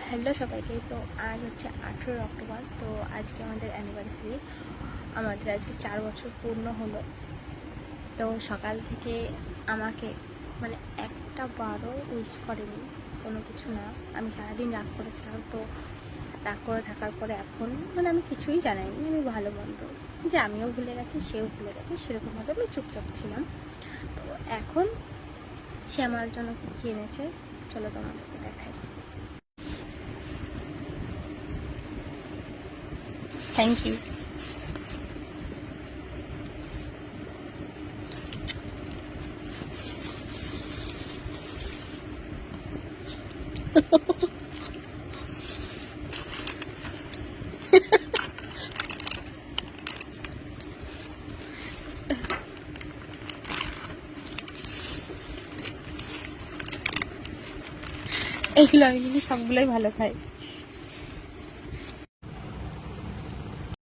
Hello সবাইকে। তো আজ হচ্ছে 18 অক্টোবর। তো আজকে আমাদের অ্যানিভার্সারি, আমাদের আজকে 4 বছর পূর্ণ হলো। তো সকাল থেকে আমাকে মানে একটা বারও উইশ করেনি, কোনো কিছু না। আমি সারাদিন রাগ করেছিলাম। তো রাগ করে থাকার পরে এখন মানে আমি কিছুই জানাইনি, আমি ভালো মন্দ যে আমিও ভুলে গেছি, সেও ভুলে গেছে, সেরকমভাবে আমি চুপচাপ ছিলাম। তো এখন সে আমার জন্য কি এনেছে চলো তোমাদেরকে দেখাই। Thank you. এইগুলো আমি কিন্তু সবগুলোই ভালো খাই।